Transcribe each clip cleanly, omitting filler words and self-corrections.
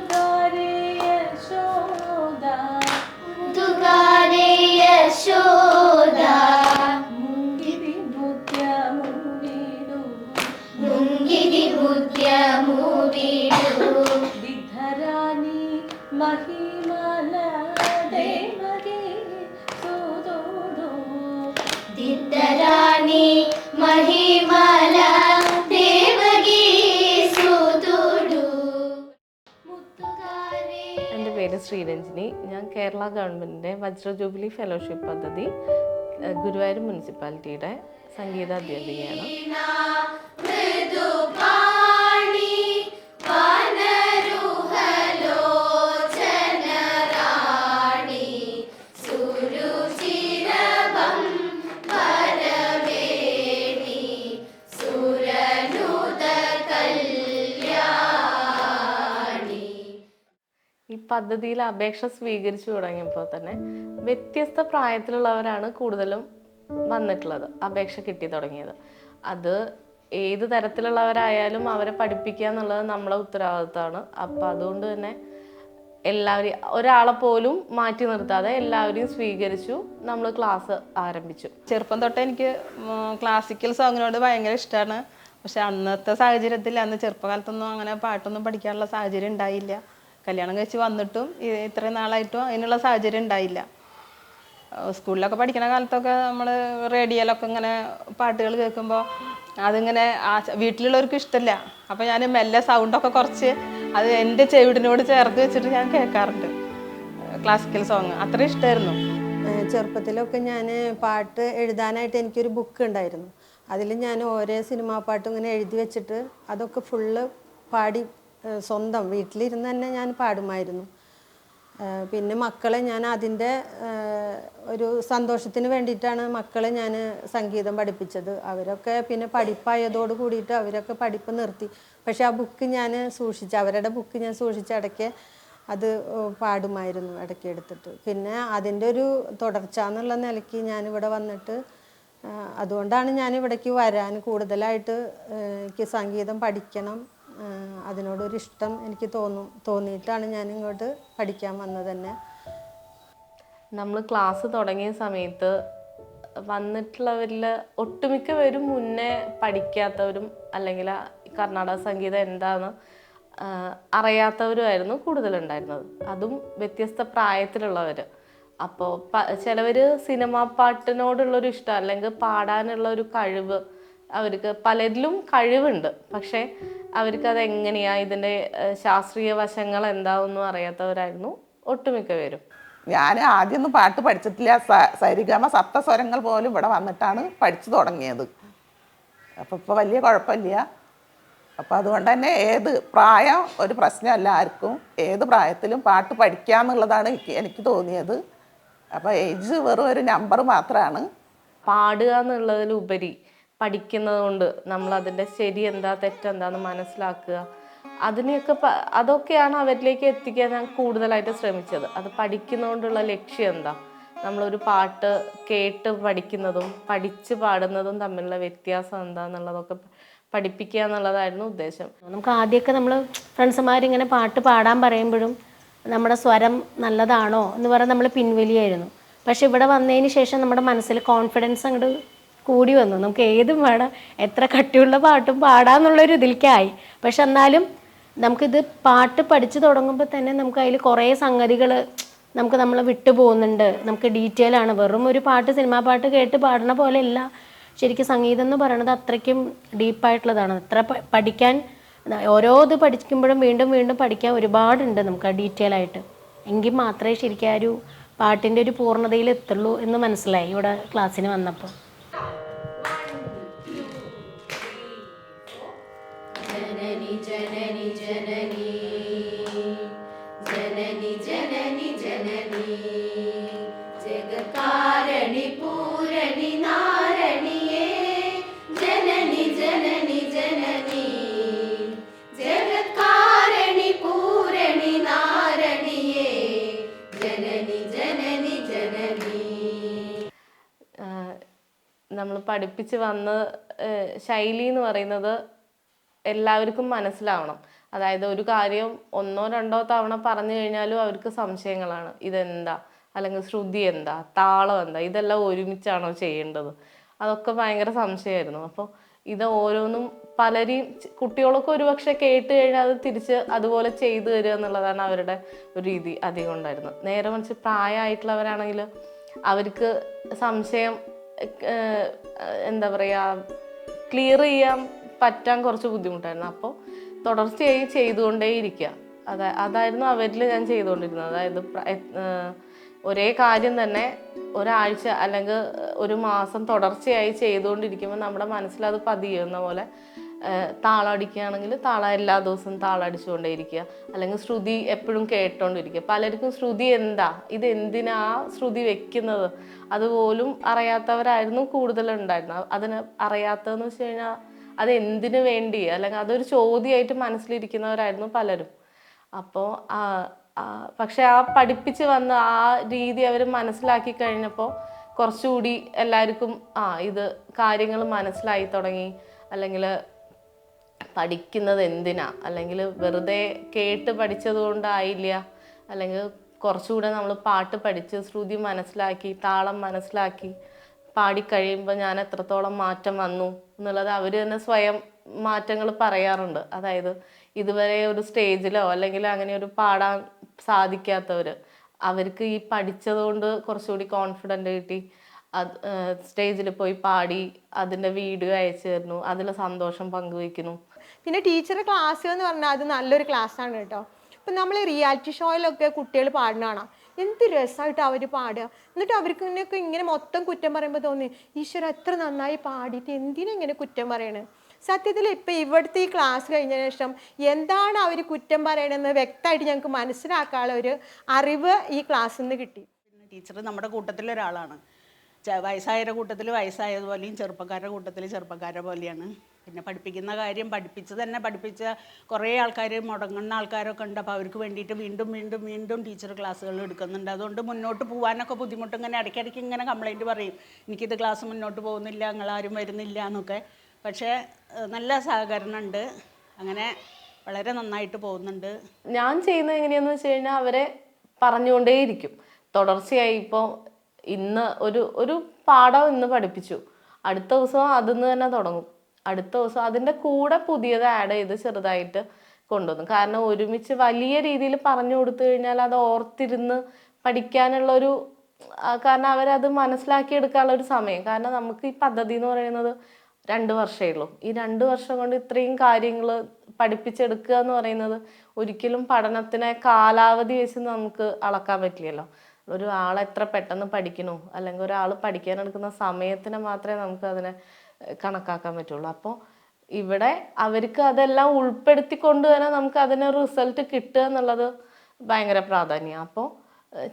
മുത്തുകാരേ യശോദ മുത്തുകാരേ യശോദ മുങ്കിരി മുദ്യമൂടിടൂ മുങ്കിരി മുദ്യമൂടിടൂ വിധരാണി മഹിമല ദേവകി സുതോടൂ ദിദ്ധരാണി മഹിമല ദേവകി സുതോടൂ. മുത്തുകാരേ. എൻ്റെ പേര് ശ്രീരഞ്ജിനി. ഞാൻ കേരള ഗവൺമെൻറ്റിൻ്റെ വജ്ര ജൂബിലി ഫെലോഷിപ്പ് പദ്ധതി ഗുരുവായൂർ മുനിസിപ്പാലിറ്റിയുടെ സംഗീത അധ്യാപികയാണ്. മൃദുപാണി വനരുഹലോചനരാണി സുരുചിരവം വരവേണി സുരനുത കല്യാണി. ഈ പദ്ധതിയിൽ അപേക്ഷ സ്വീകരിച്ചു തുടങ്ങിയപ്പോൾ തന്നെ വ്യത്യസ്ത പ്രായത്തിലുള്ളവരാണ് കൂടുതലും വന്നിട്ടുള്ളത്, അപേക്ഷ കിട്ടി തുടങ്ങിയത്. അത് ഏത് തരത്തിലുള്ളവരായാലും അവരെ പഠിപ്പിക്കുക എന്നുള്ളത് നമ്മളെ ഉത്തരവാദിത്തമാണ്. അപ്പം അതുകൊണ്ട് തന്നെ എല്ലാവരെയും, ഒരാളെ പോലും മാറ്റി നിർത്താതെ എല്ലാവരെയും സ്വീകരിച്ചു നമ്മൾ ക്ലാസ് ആരംഭിച്ചു. ചെറുപ്പം തൊട്ടേ എനിക്ക് ക്ലാസിക്കൽ സോങ്ങിനോട് ഭയങ്കര ഇഷ്ടമാണ്. പക്ഷെ അന്നത്തെ സാഹചര്യത്തിൽ, അന്ന് ചെറുപ്പകാലത്തൊന്നും അങ്ങനെ പാട്ടൊന്നും പഠിക്കാനുള്ള സാഹചര്യം ഉണ്ടായില്ല. കല്യാണം കഴിച്ച് വന്നിട്ടും ഇത്രയും നാളായിട്ടും അതിനുള്ള സാഹചര്യം ഉണ്ടായില്ല. സ്കൂളിലൊക്കെ പഠിക്കുന്ന കാലത്തൊക്കെ നമ്മൾ റേഡിയോയിലൊക്കെ ഇങ്ങനെ പാട്ടുകൾ കേൾക്കുമ്പോൾ അതിങ്ങനെ വീട്ടിലുള്ളവർക്ക് ഇഷ്ടമില്ല. അപ്പോൾ ഞാൻ മെല്ലെ സൗണ്ടൊക്കെ കുറച്ച് അത് എൻ്റെ ചെവിടിനോട് ചേർത്ത് വെച്ചിട്ട് ഞാൻ കേൾക്കാറുണ്ട് ക്ലാസിക്കൽ സോങ്. അത്ര ഇഷ്ടമായിരുന്നു. ചെറുപ്പത്തിലൊക്കെ ഞാൻ പാട്ട് എഴുതാനായിട്ട് എനിക്കൊരു ബുക്ക് ഉണ്ടായിരുന്നു. അതിൽ ഞാൻ ഓരോ സിനിമാ പാട്ടും ഇങ്ങനെ എഴുതി വെച്ചിട്ട് അതൊക്കെ ഫുള്ള് പാടി സ്വന്തം വീട്ടിലിരുന്ന് തന്നെ ഞാൻ പാടുമായിരുന്നു. പിന്നെ മക്കളെ ഞാൻ അതിൻ്റെ ഒരു സന്തോഷത്തിന് വേണ്ടിയിട്ടാണ് മക്കളെ ഞാൻ സംഗീതം പഠിപ്പിച്ചത്. അവരൊക്കെ പിന്നെ പഠിപ്പായതോട് കൂടിയിട്ട് അവരൊക്കെ പഠിപ്പ് നിർത്തി. പക്ഷെ ആ ബുക്ക് ഞാൻ സൂക്ഷിച്ച്, അവരുടെ ബുക്ക് ഞാൻ സൂക്ഷിച്ച് ഇടയ്ക്ക് അത് പാടുമായിരുന്നു ഇടയ്ക്ക് എടുത്തിട്ട്. പിന്നെ അതിൻ്റെ ഒരു തുടർച്ച എന്നുള്ള നിലയ്ക്ക് ഞാനിവിടെ വന്നിട്ട്, അതുകൊണ്ടാണ് ഞാൻ ഇവിടേക്ക് വരാൻ കൂടുതലായിട്ട് എനിക്ക് സംഗീതം പഠിക്കണം, അതിനോടൊരിഷ്ടം എനിക്ക് തോന്നിയിട്ടാണ് ഞാൻ ഇങ്ങോട്ട് പഠിക്കാൻ വന്നത് തന്നെ. നമ്മൾ ക്ലാസ് തുടങ്ങിയ സമയത്ത് വന്നിട്ടുള്ളവരിൽ ഒട്ടുമിക്ക പേരും മുന്നേ പഠിക്കാത്തവരും അല്ലെങ്കിൽ കർണാടക സംഗീതം എന്താണെന്ന് അറിയാത്തവരുമായിരുന്നു കൂടുതലുണ്ടായിരുന്നത്. അതും വ്യത്യസ്ത പ്രായത്തിലുള്ളവർ. അപ്പോൾ ചിലവർ സിനിമാ പാട്ടിനോടുള്ളൊരു ഇഷ്ടം അല്ലെങ്കിൽ പാടാനുള്ള ഒരു കഴിവ്, അവർക്ക് പലരിലും കഴിവുണ്ട്, പക്ഷേ അവർക്കത് എങ്ങനെയാണ്, ഇതിൻ്റെ ശാസ്ത്രീയ വശങ്ങൾ എന്താണെന്നും അറിയാത്തവരായിരുന്നു ഒട്ടുമിക്ക പേരും. ഞാൻ ആദ്യമൊന്നും പാട്ട് പഠിച്ചിട്ടില്ല. സരിഗമ സപ്തസ്വരങ്ങൾ പോലും ഇവിടെ വന്നിട്ടാണ് പഠിച്ചു തുടങ്ങിയത്. അപ്പോൾ ഇപ്പോൾ വലിയ കുഴപ്പമില്ല. അപ്പോൾ അതുകൊണ്ട് തന്നെ ഏത് പ്രായം ഒരു പ്രശ്നമല്ല ആർക്കും. ഏത് പ്രായത്തിലും പാട്ട് പഠിക്കാമെന്നുള്ളതാണ് എനിക്ക് തോന്നിയത്. അപ്പോൾ ഏജ് വെറും ഒരു നമ്പർ മാത്രമാണ്. പാടുക എന്നുള്ളതിലുപരി പഠിക്കുന്നത് കൊണ്ട് നമ്മൾ അതിൻ്റെ ശരി എന്താ തെറ്റെന്താന്ന് മനസ്സിലാക്കുക, അതൊക്കെയാണ് അവരിലേക്ക് എത്തിക്കാൻ ഞാൻ കൂടുതലായിട്ട് ശ്രമിച്ചത്. അത് പഠിക്കുന്നതുകൊണ്ടുള്ള ലക്ഷ്യം എന്താ, നമ്മളൊരു പാട്ട് കേട്ട് പഠിക്കുന്നതും പഠിച്ച് പാടുന്നതും തമ്മിലുള്ള വ്യത്യാസം എന്താന്നുള്ളതൊക്കെ പഠിപ്പിക്കുക എന്നുള്ളതായിരുന്നു ഉദ്ദേശം. നമുക്ക് ആദ്യമൊക്കെ നമ്മൾ ഫ്രണ്ട്സുമാരിങ്ങനെ പാട്ട് പാടാൻ പറയുമ്പോഴും നമ്മുടെ സ്വരം നല്ലതാണോ എന്ന് പറഞ്ഞാൽ നമ്മൾ പിൻവലിയായിരുന്നു. പക്ഷെ ഇവിടെ വന്നതിന് ശേഷം നമ്മുടെ മനസ്സിൽ കോൺഫിഡൻസ് അങ്ങോട്ട് കൂടി വന്നു. നമുക്ക് ഏതും പാടാം, എത്ര കട്ടിയുള്ള പാട്ടും പാടാമെന്നുള്ളൊരു ഇതിലേക്കായി. പക്ഷെ എന്നാലും നമുക്കിത് പാട്ട് പഠിച്ചു തുടങ്ങുമ്പോൾ തന്നെ നമുക്ക് അതിൽ കുറേ സംഗതികൾ നമ്മൾ വിട്ടു പോകുന്നുണ്ട്. നമുക്ക് ഡീറ്റെയിൽ ആണ്. വെറും ഒരു പാട്ട്, സിനിമാ പാട്ട് കേട്ട് പാടുന്ന പോലെയല്ല ശരിക്കും സംഗീതം എന്ന് പറയുന്നത്. അത്രയ്ക്കും ഡീപ്പായിട്ടുള്ളതാണ്. അത്ര പഠിക്കാൻ, ഓരോ ഇത് പഠിക്കുമ്പോഴും വീണ്ടും വീണ്ടും പഠിക്കാൻ ഒരുപാടുണ്ട് നമുക്ക് ഡീറ്റെയിൽ ആയിട്ട്. എങ്കിൽ മാത്രമേ ശരിക്കും ആ ഒരു പാട്ടിൻ്റെ ഒരു പൂർണ്ണതയിൽ എത്തുള്ളൂ എന്ന് മനസ്സിലായി ഇവിടെ ക്ലാസ്സിന് വന്നപ്പോൾ. ജനനി ജനനി ജനനി ജനനി ജനനി ജനനി ജഗകാരണി പൂരണി നാരണിയേ ജനനി ജനനി ജനനി ജഗകാരണി പൂരണി നാരണിയേ ജനനി ജനനി ജനനി. നമ്മൾ പഠിപ്പിച്ച് വന്ന ശൈലി എന്ന് പറയുന്നത് എല്ലാവർക്കും മനസ്സിലാവണം. അതായത് ഒരു കാര്യം 1 2 തവണ പറഞ്ഞു കഴിഞ്ഞാലും അവർക്ക് സംശയങ്ങളാണ്. ഇതെന്താ, അല്ലെങ്കിൽ ശ്രുതി എന്താ, താളം എന്താ, ഇതെല്ലാം ഒരുമിച്ചാണോ ചെയ്യേണ്ടത്, അതൊക്കെ ഭയങ്കര സംശയമായിരുന്നു. അപ്പോൾ ഇത് ഓരോന്നും പലരെയും കുട്ടികളൊക്കെ ഒരുപക്ഷെ കേട്ട് കഴിഞ്ഞാൽ അത് തിരിച്ച് അതുപോലെ ചെയ്തു തരിക എന്നുള്ളതാണ് അവരുടെ ഒരു രീതി അധികം ഉണ്ടായിരുന്നത്. നേരെ മറിച്ച് പ്രായമായിട്ടുള്ളവരാണെങ്കിൽ അവർക്ക് സംശയം എന്താ പറയുക ക്ലിയർ ചെയ്യാൻ പറ്റാൻ കുറച്ച് ബുദ്ധിമുട്ടായിരുന്നു. അപ്പോൾ തുടർച്ചയായി ചെയ്തുകൊണ്ടേ ഇരിക്കുക, അതായിരുന്നു അവരിൽ ഞാൻ ചെയ്തുകൊണ്ടിരുന്നത്. അതായത് ഒരേ കാര്യം തന്നെ ഒരാഴ്ച അല്ലെങ്കിൽ ഒരു മാസം തുടർച്ചയായി ചെയ്തുകൊണ്ടിരിക്കുമ്പോൾ നമ്മുടെ മനസ്സിൽ അത് പതിയുന്ന പോലെ താളം അടിക്കുകയാണെങ്കിൽ താളം എല്ലാ ദിവസവും താളം അടിച്ചുകൊണ്ടേയിരിക്കുക, അല്ലെങ്കിൽ ശ്രുതി എപ്പോഴും കേട്ടോണ്ടിരിക്കുക. പലർക്കും ശ്രുതി എന്താ, ഇത് എന്തിനാ ശ്രുതി വെക്കുന്നത് അതുപോലും അറിയാത്തവരായിരുന്നു കൂടുതലുണ്ടായിരുന്നത്. അതിന് അറിയാത്തതെന്ന് വെച്ച് കഴിഞ്ഞാൽ അത് എന്തിനു വേണ്ടി, അല്ലെങ്കിൽ അതൊരു ചോദ്യമായിട്ട് മനസ്സിലിരിക്കുന്നവരായിരുന്നു പലരും. അപ്പോൾ പക്ഷെ ആ പഠിപ്പിച്ച് വന്ന ആ രീതി അവർ മനസ്സിലാക്കി കഴിഞ്ഞപ്പോൾ കുറച്ചുകൂടി എല്ലാവർക്കും ഇത് കാര്യങ്ങൾ മനസ്സിലായി തുടങ്ങി. അല്ലെങ്കിൽ പഠിക്കുന്നത് എന്തിനാ, അല്ലെങ്കിൽ വെറുതെ കേട്ട് പഠിച്ചത് കൊണ്ടായില്ല, അല്ലെങ്കിൽ കുറച്ചുകൂടെ നമ്മൾ പാട്ട് പഠിച്ച് ശ്രുതി മനസ്സിലാക്കി താളം മനസ്സിലാക്കി പാടിക്കഴിയുമ്പോൾ ഞാൻ എത്രത്തോളം മാറ്റം വന്നു എന്നുള്ളത് അവർ തന്നെ സ്വയം മാറ്റങ്ങൾ പറയാറുണ്ട്. അതായത് ഇതുവരെ ഒരു സ്റ്റേജിലോ അല്ലെങ്കിൽ അങ്ങനെ ഒരു പാടാൻ സാധിക്കാത്തവർ, അവർക്ക് ഈ പഠിച്ചതുകൊണ്ട് കുറച്ചുകൂടി കോൺഫിഡൻ്റ് കിട്ടി, സ്റ്റേജിൽ പോയി പാടി അതിൻ്റെ വീഡിയോ അയച്ചു തരുന്നു, അതിൽ സന്തോഷം പങ്കുവയ്ക്കുന്നു. പിന്നെ ടീച്ചറുടെ ക്ലാസ് എന്ന് പറഞ്ഞാൽ അത് നല്ലൊരു ക്ലാസ്സാണ് കേട്ടോ. ഇപ്പം നമ്മൾ റിയാലിറ്റി ഷോയിലൊക്കെ കുട്ടികൾ പാടുന്നതാണ്, എന്ത് രസമായിട്ട് അവർ പാടുക. എന്നിട്ട് അവർക്ക് ഇങ്ങനെ മൊത്തം കുറ്റം പറയുമ്പോൾ തോന്നി, ഈശ്വര എത്ര നന്നായി പാടിയിട്ട് എന്തിനാ ഇങ്ങനെ കുറ്റം പറയണേ. സത്യത്തിൽ ഇപ്പം ഇവിടുത്തെ ഈ ക്ലാസ് കഴിഞ്ഞ ശേഷം എന്താണ് അവർ കുറ്റം പറയണമെന്ന് വ്യക്തമായിട്ട് ഞങ്ങൾക്ക് മനസ്സിലാക്കാനുള്ള ഒരു അറിവ് ഈ ക്ലാസ്സിൽ നിന്ന് കിട്ടി. ടീച്ചർ നമ്മുടെ കൂട്ടത്തിലൊരാളാണ്. വയസ്സായവരുടെ കൂട്ടത്തിൽ വയസ്സായതുപോലെയും ചെറുപ്പക്കാരുടെ കൂട്ടത്തിൽ ചെറുപ്പക്കാരെ പോലെയാണ്. പിന്നെ പഠിപ്പിക്കുന്ന കാര്യം പഠിപ്പിച്ച കുറേ ആൾക്കാർ മുടങ്ങുന്ന ആൾക്കാരൊക്കെ ഉണ്ട്. അപ്പോൾ അവർക്ക് വേണ്ടിയിട്ട് വീണ്ടും വീണ്ടും വീണ്ടും ടീച്ചർ ക്ലാസ്സുകൾ എടുക്കുന്നുണ്ട്. അതുകൊണ്ട് മുന്നോട്ട് പോകാനൊക്കെ ബുദ്ധിമുട്ട്, ഇങ്ങനെ ഇടയ്ക്കിടയ്ക്ക് ഇങ്ങനെ കംപ്ലൈൻറ്റ് പറയും, എനിക്കിത് ക്ലാസ് മുന്നോട്ട് പോകുന്നില്ല, നിങ്ങളാരും വരുന്നില്ല എന്നൊക്കെ. പക്ഷേ നല്ല സഹകരണം ഉണ്ട്, അങ്ങനെ വളരെ നന്നായിട്ട് പോകുന്നുണ്ട്. ഞാൻ ചെയ്യുന്നത് എങ്ങനെയാണെന്ന് വെച്ച് കഴിഞ്ഞാൽ അവരെ പറഞ്ഞുകൊണ്ടേയിരിക്കും തുടർച്ചയായി. ഇപ്പോൾ ഇന്ന് ഒരു പാഠം ഇന്ന് പഠിപ്പിച്ചു, അടുത്ത ദിവസം അതിന്ന് തന്നെ തുടങ്ങും, അടുത്ത ദിവസം അതിൻ്റെ കൂടെ പുതിയത് ആഡ് ചെയ്ത് ചെറുതായിട്ട് കൊണ്ടുവന്നു. കാരണം ഒരുമിച്ച് വലിയ രീതിയിൽ പറഞ്ഞു കൊടുത്തു കഴിഞ്ഞാൽ അത് ഓർത്തിരുന്ന് പഠിക്കാനുള്ളൊരു, കാരണം അവരത് മനസ്സിലാക്കിയെടുക്കാനുള്ള ഒരു സമയം. കാരണം നമുക്ക് ഈ പദ്ധതി എന്ന് പറയുന്നത് 2 വർഷമേ ഉള്ളൂ. ഈ 2 വർഷം കൊണ്ട് ഇത്രയും കാര്യങ്ങൾ പഠിപ്പിച്ചെടുക്കുക എന്ന് പറയുന്നത് ഒരിക്കലും പഠനത്തിനെ കാലാവധി വെച്ച് നമുക്ക് അളക്കാൻ പറ്റില്ലല്ലോ. ഒരാൾ എത്ര പെട്ടെന്ന് പഠിക്കണോ, അല്ലെങ്കിൽ ഒരാൾ പഠിക്കാനെടുക്കുന്ന സമയത്തിനെ മാത്രമേ നമുക്ക് അതിനെ കണക്കാക്കാൻ പറ്റുള്ളൂ. അപ്പോൾ ഇവിടെ അവർക്ക് അതെല്ലാം ഉൾപ്പെടുത്തിക്കൊണ്ട് തന്നെ നമുക്ക് അതിന് റിസൾട്ട് കിട്ടുക എന്നുള്ളത് ഭയങ്കര പ്രാധാന്യമാണ്. അപ്പോൾ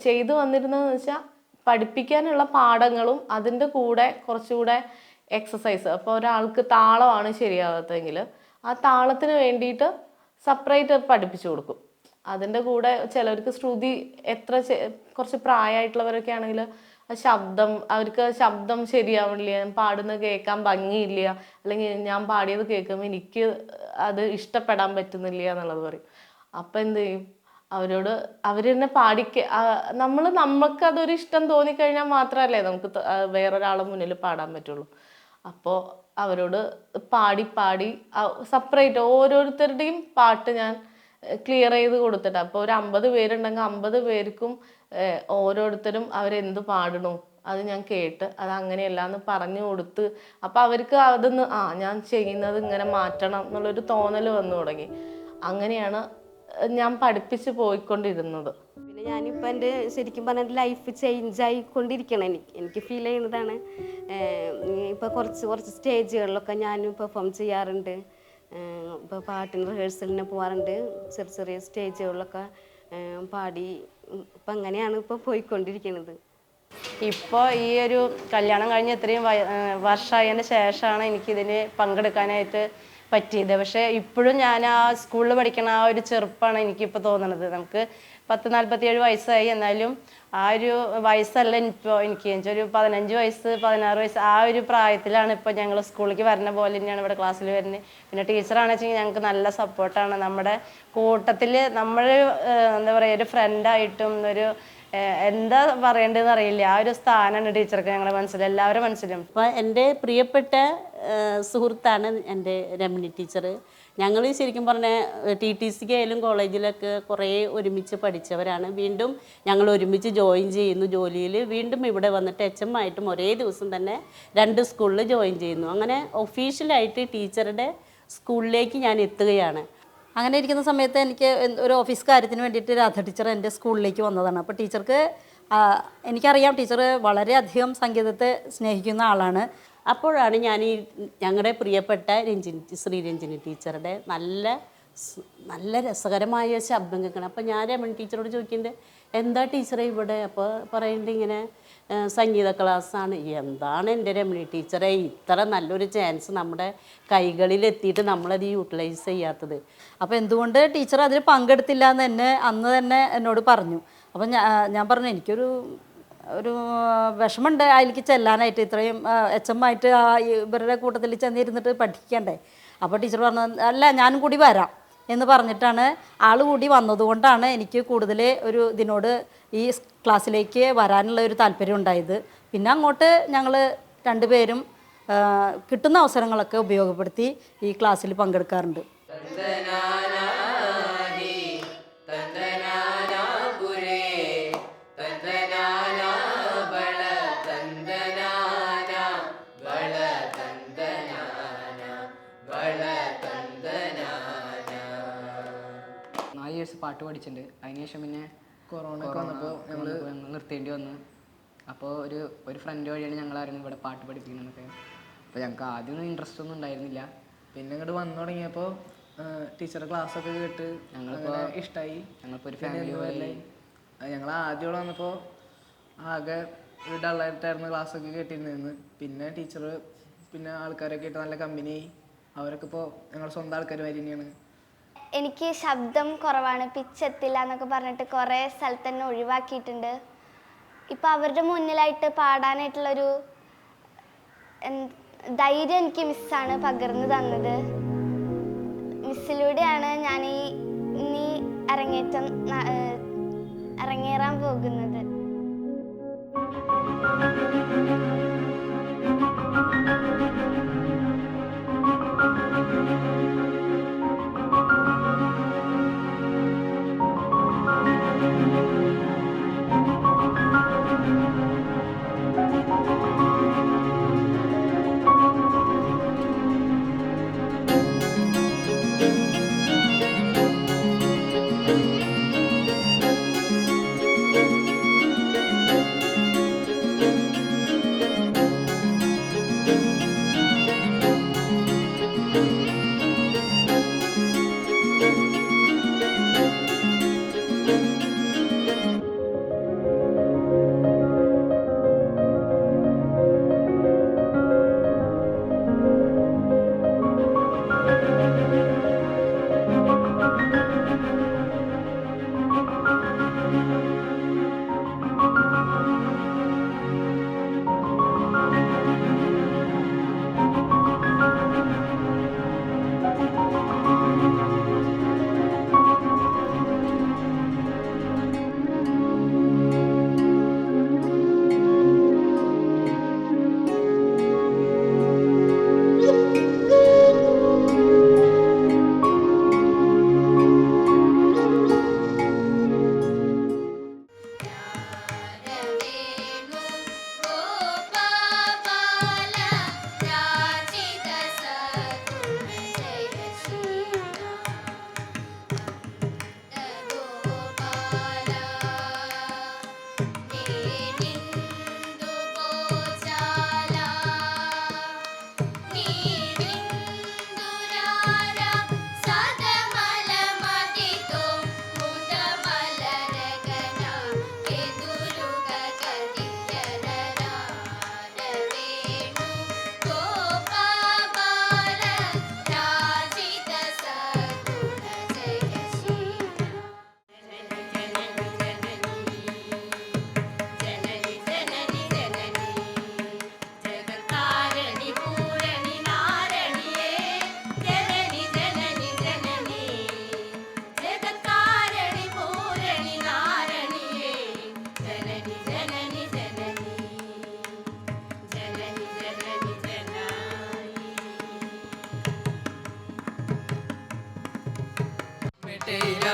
ചെയ്തു വന്നിരുന്നതെന്ന് വെച്ചാൽ പഠിപ്പിക്കാനുള്ള പാഠങ്ങളും അതിൻ്റെ കൂടെ കുറച്ചുകൂടെ എക്സസൈസ്. അപ്പോൾ ഒരാൾക്ക് താളമാണ് ശരിയാവാത്തതെങ്കിൽ ആ താളത്തിന് വേണ്ടിയിട്ട് സെപ്പറേറ്റ് പഠിപ്പിച്ചു കൊടുക്കും. അതിൻ്റെ കൂടെ ചിലർക്ക് ശ്രുതി കുറച്ച് പ്രായമായിട്ടുള്ളവരൊക്കെ ആണെങ്കിൽ അവർക്ക് ശബ്ദം ശരിയാവില്ല, പാടുന്നത് കേൾക്കാൻ ഭംഗിയില്ല, അല്ലെങ്കിൽ ഞാൻ പാടിയത് കേൾക്കുമ്പോൾ എനിക്ക് അത് ഇഷ്ടപ്പെടാൻ പറ്റുന്നില്ല എന്നുള്ളത് പറയും. അപ്പം എന്ത് ചെയ്യും, അവരോട് അവർ തന്നെ നമുക്കതൊരു ഇഷ്ടം തോന്നിക്കഴിഞ്ഞാൽ മാത്രമല്ലേ നമുക്ക് വേറൊരാളെ മുന്നിൽ പാടാൻ പറ്റുള്ളൂ. അപ്പോൾ അവരോട് പാടി സെപ്പറേറ്റ് ഓരോരുത്തരുടെയും പാട്ട് ഞാൻ ക്ലിയർ ചെയ്ത് കൊടുത്തിട്ട്, അപ്പോൾ ഒരു 50 പേരുണ്ടെങ്കിൽ 50 പേർക്കും ഓരോരുത്തരും അവരെന്ത് പാടണു അത് ഞാൻ കേട്ട് അത് അങ്ങനെയല്ല എന്ന് പറഞ്ഞു കൊടുത്ത്, അപ്പോൾ അവർക്ക് അതൊന്ന് ഞാൻ ചെയ്യുന്നത് ഇങ്ങനെ മാറ്റണം എന്നുള്ളൊരു തോന്നൽ വന്നു തുടങ്ങി. അങ്ങനെയാണ് ഞാൻ പഠിപ്പിച്ച് പോയിക്കൊണ്ടിരുന്നത്. പിന്നെ ഞാനിപ്പോൾ എൻ്റെ ശരിക്കും പറഞ്ഞാൽ ലൈഫ് ചേഞ്ച് ആയിക്കൊണ്ടിരിക്കണം. എനിക്ക് ഫീൽ ചെയ്യുന്നതാണ്. ഇപ്പോൾ കുറച്ച് സ്റ്റേജുകളിലൊക്കെ ഞാൻ പെർഫോം ചെയ്യാറുണ്ട്. ഇപ്പോൾ പാട്ടിന് റിഹേഴ്സലിന് പോകാറുണ്ട്, ചെറിയ സ്റ്റേജുകളിലൊക്കെ പാടി. ഇപ്പം അങ്ങനെയാണ് ഇപ്പോൾ പോയിക്കൊണ്ടിരിക്കുന്നത്. ഇപ്പോൾ ഈ ഒരു കല്യാണം കഴിഞ്ഞ് ഇത്രയും വർഷമായതിന് ശേഷമാണ് എനിക്കിതിന് പങ്കെടുക്കാനായിട്ട് പറ്റിയത്. പക്ഷേ ഇപ്പോഴും ഞാൻ ആ സ്കൂളിൽ പഠിക്കണ ആ ഒരു ചെറുപ്പമാണ് എനിക്കിപ്പോൾ തോന്നുന്നത്. നമുക്ക് 47 വയസ്സായി. എന്നാലും ആ ഒരു വയസ്സല്ല ഇപ്പോൾ എനിക്ക് ഒരു 15 വയസ്സ് 16 വയസ്സ് ആ ഒരു പ്രായത്തിലാണ് ഇപ്പോൾ ഞങ്ങൾ സ്കൂളിലേക്ക് വരുന്ന പോലെ തന്നെയാണ് ഇവിടെ ക്ലാസ്സിൽ വരുന്നത്. പിന്നെ ടീച്ചറാണെന്ന് വെച്ചെങ്കിൽ ഞങ്ങൾക്ക് നല്ല സപ്പോർട്ടാണ്. നമ്മുടെ കൂട്ടത്തിൽ നമ്മൾ എന്താ പറയുക ഒരു ഫ്രണ്ടായിട്ടും ഒരു എന്താ പറയേണ്ടതെന്ന് അറിയില്ല, ആ ഒരു സ്ഥാനമാണ് ടീച്ചർക്ക് ഞങ്ങളുടെ മനസ്സിൽ, എല്ലാവരും മനസ്സിലും. അപ്പോൾ എൻ്റെ പ്രിയപ്പെട്ട സുഹൃത്താണ് എൻ്റെ രമണി ടീച്ചർ. ഞങ്ങൾ ശരിക്കും പറഞ്ഞാൽ TTCക്ക് ആയാലും കോളേജിലൊക്കെ കുറേ ഒരുമിച്ച് പഠിച്ചവരാണ്. വീണ്ടും ഞങ്ങൾ ഒരുമിച്ച് ജോയിൻ ചെയ്യുന്നു ജോലിയിൽ. വീണ്ടും ഇവിടെ വന്നിട്ട് HM ആയിട്ടും ഒരേ ദിവസം തന്നെ 2 സ്കൂളിൽ ജോയിൻ ചെയ്യുന്നു. അങ്ങനെ ഒഫീഷ്യലായിട്ട് ടീച്ചറുടെ സ്കൂളിലേക്ക് ഞാൻ എത്തുകയാണ്. അങ്ങനെ ഇരിക്കുന്ന സമയത്ത് എനിക്ക് ഒരു ഓഫീസ് കാര്യത്തിന് വേണ്ടിയിട്ട് രാധ ടീച്ചർ എൻ്റെ സ്കൂളിലേക്ക് വന്നതാണ്. അപ്പോൾ ടീച്ചർക്ക് എനിക്കറിയാം ടീച്ചർ വളരെയധികം സംഗീതത്തെ സ്നേഹിക്കുന്ന ആളാണ്. അപ്പോഴാണ് ഞാൻ ഈ ഞങ്ങളുടെ പ്രിയപ്പെട്ട ശ്രീ രഞ്ജിനി ടീച്ചറുടെ നല്ല രസകരമായ ശബ്ദം കേൾക്കണം. അപ്പോൾ ഞാൻ രമണി ടീച്ചറോട് ചോദിക്കുന്നുണ്ട്, എന്താ ടീച്ചറെ ഇവിടെ? അപ്പോൾ പറയുന്നുണ്ട് ഇങ്ങനെ സംഗീത ക്ലാസ്സാണ്. എന്താണ് എൻ്റെ രമണി ടീച്ചറെ ഇത്ര നല്ലൊരു ചാൻസ് നമ്മുടെ കൈകളിൽ എത്തിയിട്ട് നമ്മളത് യൂട്ടിലൈസ് ചെയ്യാത്തത്? അപ്പോൾ എന്തുകൊണ്ട് ടീച്ചർ അതിൽ പങ്കെടുത്തില്ല എന്ന് എന്നെ അന്ന് തന്നെ എന്നോട് പറഞ്ഞു. അപ്പം ഞാൻ പറഞ്ഞു എനിക്കൊരു വിഷമമുണ്ട് അതിലേക്ക് ചെല്ലാനായിട്ട്, ഇത്രയും HM ആയിട്ട് ഇവരുടെ കൂട്ടത്തിൽ ചെന്നിരുന്നിട്ട് പഠിക്കണ്ടേ. അപ്പോൾ ടീച്ചർ പറഞ്ഞു അല്ല ഞാനും കൂടി വരാം എന്ന് പറഞ്ഞിട്ടാണ് ആൾ കൂടി വന്നതുകൊണ്ടാണ് എനിക്ക് കൂടുതൽ ഒരു ഇതിനോട് ഈ ക്ലാസ്സിലേക്ക് വരാനുള്ള ഒരു താല്പര്യം ഉണ്ടായത്. പിന്നെ അങ്ങോട്ട് ഞങ്ങൾ 2 പേരും കിട്ടുന്ന അവസരങ്ങളൊക്കെ ഉപയോഗപ്പെടുത്തി ഈ ക്ലാസ്സിൽ പങ്കെടുക്കാറുണ്ട്. പാട്ട് പഠിച്ചിട്ടുണ്ട്. അതിനുശേഷം പിന്നെ കൊറോണ വന്നപ്പോൾ ഞങ്ങൾ നിർത്തേണ്ടി വന്നു. അപ്പോൾ ഒരു ഫ്രണ്ട് വഴിയാണ് ഞങ്ങൾ അറിയുന്നത് ഇവിടെ പാട്ട് പഠിപ്പിക്കുന്നതൊക്കെ. അപ്പോൾ ഞങ്ങൾക്ക് ആദ്യമൊന്നും ഇൻട്രസ്റ്റ് ഒന്നും ഉണ്ടായിരുന്നില്ല. പിന്നെ ഇങ്ങോട്ട് വന്നു തുടങ്ങിയപ്പോൾ ടീച്ചറുടെ ക്ലാസ്സൊക്കെ കേട്ട് ഞങ്ങളിപ്പോൾ ഇഷ്ടമായി. ഞങ്ങളിപ്പോൾ ഒരു ഫാമിലി പോലെ. ഞങ്ങൾ ആദ്യം ഇവിടെ വന്നപ്പോൾ ആകെ ഒരു ഡള്ളായിട്ടായിരുന്നു ക്ലാസ്സൊക്കെ കേട്ടിരുന്നത്. പിന്നെ ടീച്ചർ പിന്നെ ആൾക്കാരൊക്കെ ആയിട്ട് നല്ല കമ്പനിയായി. അവരൊക്കെ ഇപ്പോൾ ഞങ്ങളുടെ സ്വന്തം ആൾക്കാർ വരെ തന്നെയാണ്. എനിക്ക് ശബ്ദം കുറവാണ്, പിച്ച് എത്തില്ല എന്നൊക്കെ പറഞ്ഞിട്ട് കുറേ സ്ഥലത്ത് തന്നെ ഒഴിവാക്കിയിട്ടുണ്ട്. ഇപ്പം അവരുടെ മുന്നിലായിട്ട് പാടാനായിട്ടുള്ളൊരു ധൈര്യം എനിക്ക് മിസ്സാണ് പകർന്നു തന്നത്. മിസ്സിലൂടെയാണ് ഞാൻ ഇനി അരങ്ങേറാൻ പോകുന്നത്.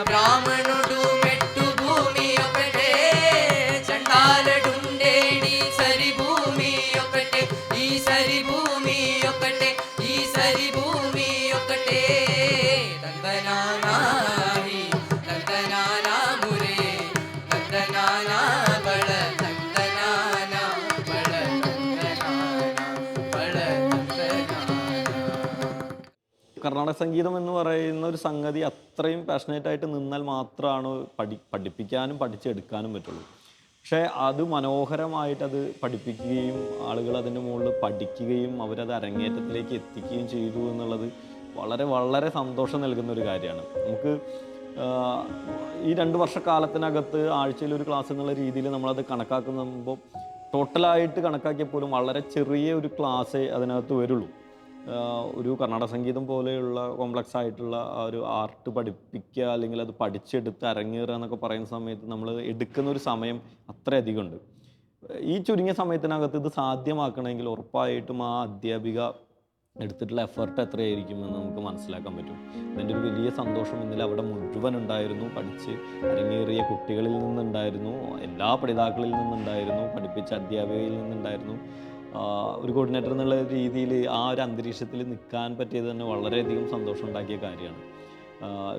బ్రాహ్మణుడు మెట్టు భూమి ఒకటే చండాలడుండేడి సరి భూమి ఒకటే ఈ సరి భూమి ఒకటే ఈ సరి భూమి ఒకటే తందనానాహి తందనానా మురే తందనానా బళ తందనానా బళ తందనానా బళ കർണാടക സംഗീതം എന്ന് പറയുന്ന ഒരു സംഗതി അത്രയും പാഷനേറ്റ് ആയിട്ട് നിന്നാൽ മാത്രമാണ് പഠിപ്പിക്കാനും പഠിച്ചെടുക്കാനും പറ്റുള്ളൂ. പക്ഷേ അത് മനോഹരമായിട്ട് അത് പഠിപ്പിക്കുകയും ആളുകൾ അതിൻ്റെ മുകളിൽ പഠിക്കുകയും അവരത് അരങ്ങേറ്റത്തിലേക്ക് എത്തിക്കുകയും ചെയ്തു എന്നുള്ളത് വളരെ വളരെ സന്തോഷം നൽകുന്ന ഒരു കാര്യമാണ്. നമുക്ക് ഈ 2 വർഷക്കാലത്തിനകത്ത് ആഴ്ചയിൽ ഒരു ക്ലാസ് എന്നുള്ള രീതിയിൽ നമ്മളത് കണക്കാക്കുമ്പോൾ ടോട്ടലായിട്ട് കണക്കാക്കിയപ്പോലും വളരെ ചെറിയ ഒരു ക്ലാസ്സേ അതിനകത്ത് വരുള്ളൂ. ഒരു കർണാടക സംഗീതം പോലെയുള്ള കോംപ്ലക്സ് ആയിട്ടുള്ള ആ ഒരു ആർട്ട് പഠിപ്പിക്കുക അല്ലെങ്കിൽ അത് പഠിച്ചെടുത്ത് അരങ്ങേറുക എന്നൊക്കെ പറയുന്ന സമയത്ത് നമ്മൾ എടുക്കുന്ന ഒരു സമയം അത്രയധികം ഉണ്ട്. ഈ ചുരുങ്ങിയ സമയത്തിനകത്ത് ഇത് സാധ്യമാക്കണമെങ്കിൽ ഉറപ്പായിട്ടും ആ അധ്യാപിക എടുത്തിട്ടുള്ള എഫർട്ട് എത്രയായിരിക്കുമെന്ന് നമുക്ക് മനസ്സിലാക്കാൻ പറ്റും. അതിൻ്റെ ഒരു വലിയ സന്തോഷം ഇന്നലെ അവിടെ മുഴുവൻ ഉണ്ടായിരുന്നു. പഠിച്ച് അരങ്ങേറിയ കുട്ടികളിൽ നിന്നുണ്ടായിരുന്നു, എല്ലാ പഠിതാക്കളിൽ നിന്നുണ്ടായിരുന്നു, പഠിപ്പിച്ച അധ്യാപികയിൽ നിന്നുണ്ടായിരുന്നു. ഒരു കോർഡിനേറ്റർ എന്നുള്ള രീതിയിൽ ആ ഒരു അന്തരീക്ഷത്തിൽ നിൽക്കാൻ പറ്റിയത് തന്നെ വളരെയധികം സന്തോഷം ഉണ്ടാക്കിയ കാര്യമാണ്.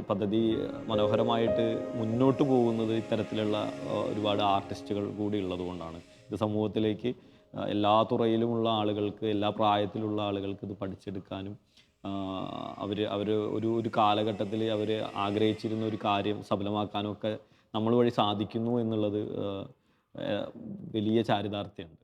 പദ്ധതി മനോഹരമായിട്ട് മുന്നോട്ട് പോകുന്നത് ഇത്തരത്തിലുള്ള ഒരുപാട് ആർട്ടിസ്റ്റുകൾ കൂടി ഉള്ളതുകൊണ്ടാണ്. ഇത് സമൂഹത്തിലേക്ക് എല്ലാ തുറയിലുമുള്ള ആളുകൾക്ക്, എല്ലാ പ്രായത്തിലുള്ള ആളുകൾക്ക് ഇത് പഠിച്ചെടുക്കാനും അവർ ഒരു കാലഘട്ടത്തിൽ അവർ ആഗ്രഹിച്ചിരുന്ന ഒരു കാര്യം സഫലമാക്കാനും ഒക്കെ നമ്മൾ വഴി സാധിക്കുന്നു എന്നുള്ളത് വലിയ ചാരിതാർത്ഥ്യമുണ്ട്.